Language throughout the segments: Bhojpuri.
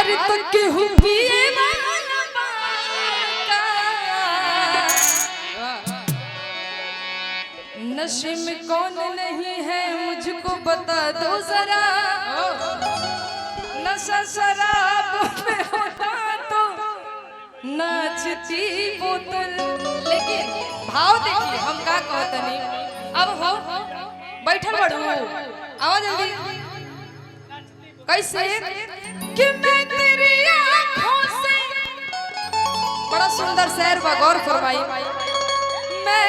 अरे तो केहू पिए वाला बाका नशे में कौन नहीं है मुझको बता दो जरा। नशा शराब में होता तो नाचती बोतल। लेकिन भाव देखिए हम का कहतनी। अब हो बैठल बड़ू आवाज जल्दी कैसे कि मैं तेरी आँखों से। बड़ा सुंदर शेर बा गौर फरमाई। मैं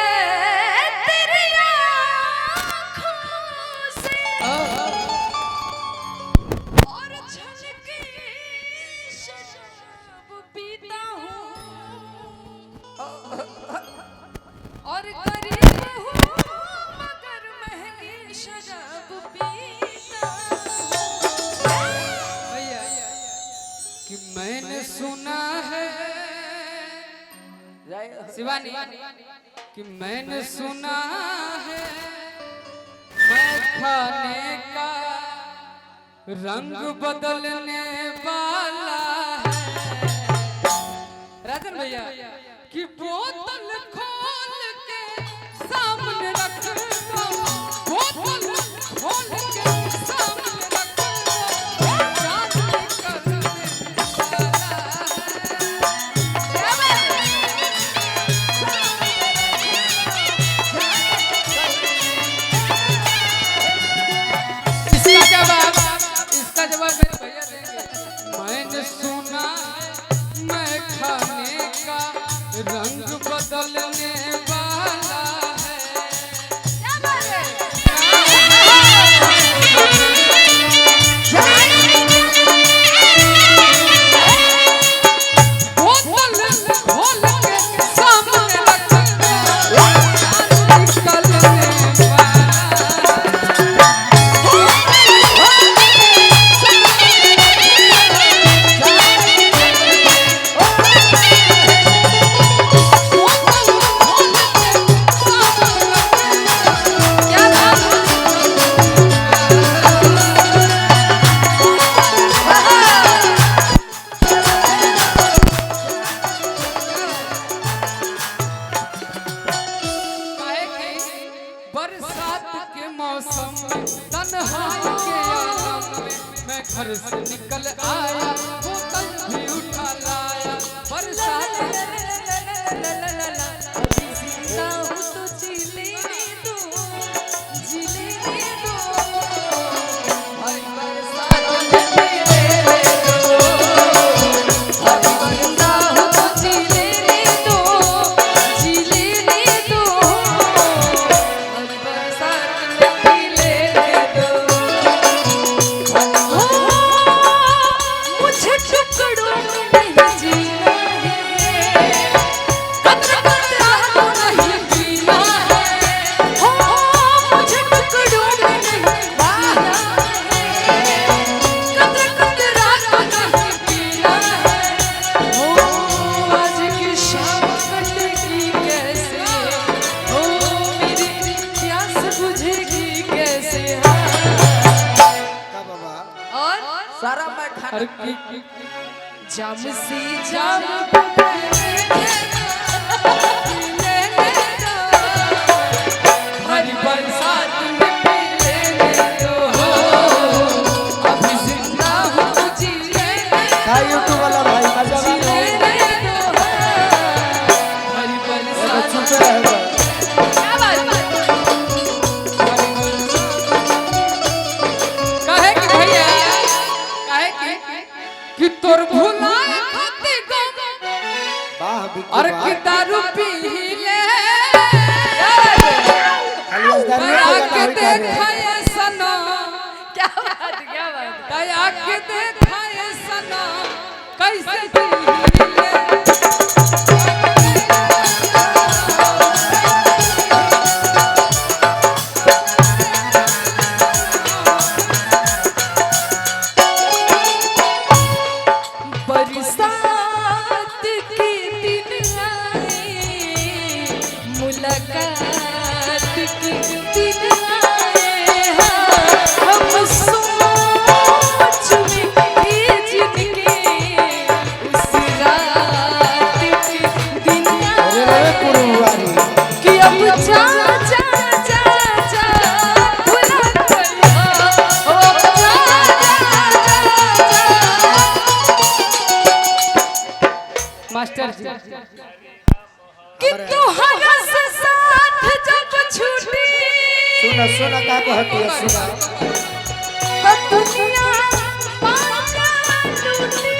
तेरी आँखों से और छलके शराब पीता हूँ और गरीब हूँ मगर महंगी शराब पीता कि मैंने सुना है शिवानी कि मैंने सुना है मैं खाने का रंग बदलने वाला है। राजन भैया कि बोतल खोल के सामने रख दो। बोतल खोल के सामने रख दो। इसका जवाब मेरे भैया देंगे। मैंने सुना मैं खाने का रंग बदलने वाला है। क्या बात है? बोतल खोल के सामने रख दो। बरसात के मौसम में तन्हाई के आलम में मैं घर से निकल आया बोतल भी उठा लाया। बरसात अभी जिंदा हूँ तो जीने दो जीने दो। हर बरसात में मेरे दो हर जिंदा हूँ तो जीने दो जीने दो। हर बरसात में पीले दो। मुझे टुकड़ों में नहीं जीना है। कदर करता तो नहीं जीना है। हो मुझे टुकड़ों में नहीं जीना है। कदर करता तो नहीं जीना है। हो आज की शाम कटेगी कैसे। हो मेरी प्यास बुझेगी कैसे। और सारा मैं खाना जाम सी जाम हरी बरसात में पीले दो। अभी जिंदा हूँ तो जीने यूट्यूब वाला भाई मजा दो। हरी बरसात चुप रहेगा। क्या बात कहे कि भैया कहे कि तोर भुलाए खाती गम वाह बिट्टू और वाह। कि दारू पी ले खाली असदारी दया को के गाना ही देखा ये सनम। क्या बात क्या बात। दया के देखा ये सनम कैसे पी ले। बरसात के दिन आए मुलाकात के दिन आए हम सोच में जिनके कि तोहरा से साथ जब छूटी सुना सुना का कहती है सुना तो दुनिया पाछा टूटी।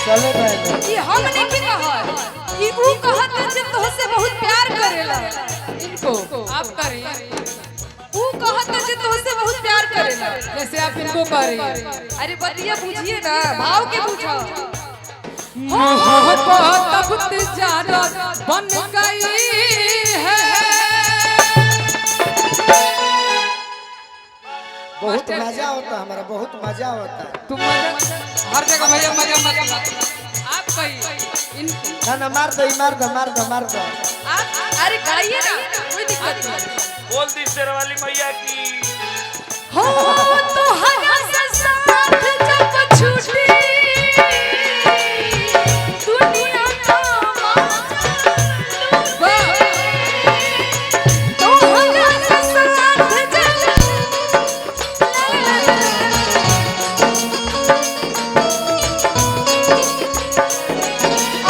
चले बहन कि हम नहीं कहत कि ऊ कहत जे तोहसे बहुत प्यार करेला। इनको आप करें ऊ कहत जे तोहसे बहुत प्यार करेला। जैसे आप इनको करें। अरे बतिया पूछिए ना, भाव के पूछो। मोहब्बत अब ज्यादा बन गई है। बहुत मजा होता है हमारा, बहुत मजा होता है। तुम मजा हर जगह भैया मजा मत आप कही ना ना मार दो मार दो मार दो मार दो। आप अरे गाइए ना, कोई दिक्कत नहीं। बोल दी शेरवाली मैया की। हो तो हरा से साथ जब छूटी दुनिया का तो हरा से साथ जब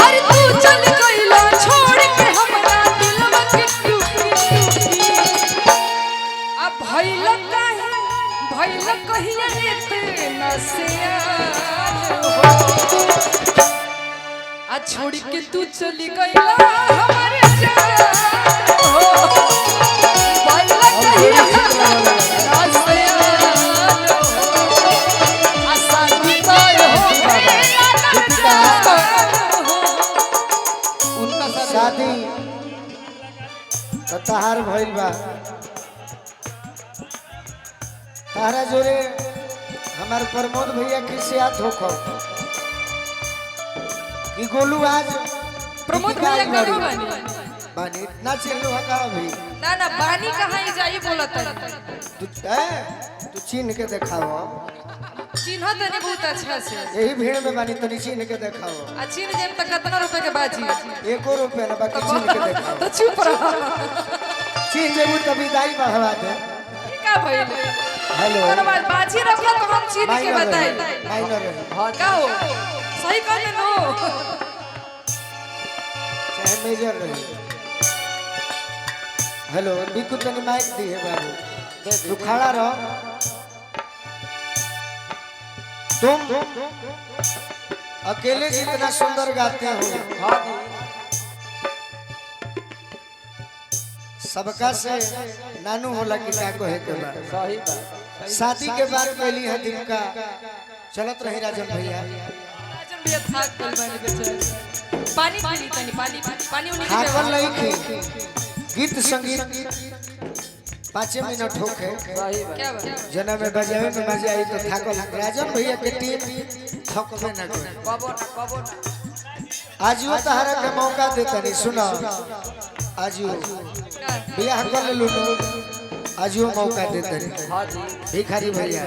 अरे तू चल गइला छोड़ के हमरा दिलवा के टूटी। अब भइल कहिया इतना सियान हो। आ छोड़ के तू चली गइला हमारे जान हो। भइल कहिया इतना सियान हो। आ शादी तोय हो गइला जान हो। उनका साथ शादी तो तहार भइल बा, तारा जोरे हमारे प्रमोद भैया खिसियात होखो कि गोलू आज प्रमोद भैया का बानी बानी ना चिल्लो हका भी ना ना बानी कहाँ ही जाई बोलत है। तू चीन के देखाओ, चिन्ह तने बहुत अच्छा से यही भीड़ में बानी तनी चीन के देखाओ। आ चिन्ह जेम तक कितना रुपए के बाजी 1 रुपया ना बाकी चीन के देखाओ। तो चुप रहो। चीन जेबू तो विदाई बढ़वा दे। ई का भइल? हेलो कोनो बात बाजी रखो तो हम चिन्ह के बताई। माइनर का हो सही कहले नो। चाहे मेजर रहे। हेलो बिकु तनी माइक दी है बाबू, तू खड़ा रहो। तुम अकेले जितना सुंदर गाते हो सबका से नानू होला कि का कहे के बा। शादी के बाद पहली है दिन का चलत रही राजन भैया। राजन भैया थाक गइल बानी बेचारे। पानी पी तनी पानी उन्हीं के थाकल नहीं थी, गीत संगीत 5 मिनट होके क्या बात? जना में बजावे में मजा आई तो थाकल। राजन भैया के टीम थकबे ना करे। आज वो तहरा के मौका देता नहीं सुनो, आज वो बियाह कर लूनो, आज वो मौका देता नहीं। भिखारी भैया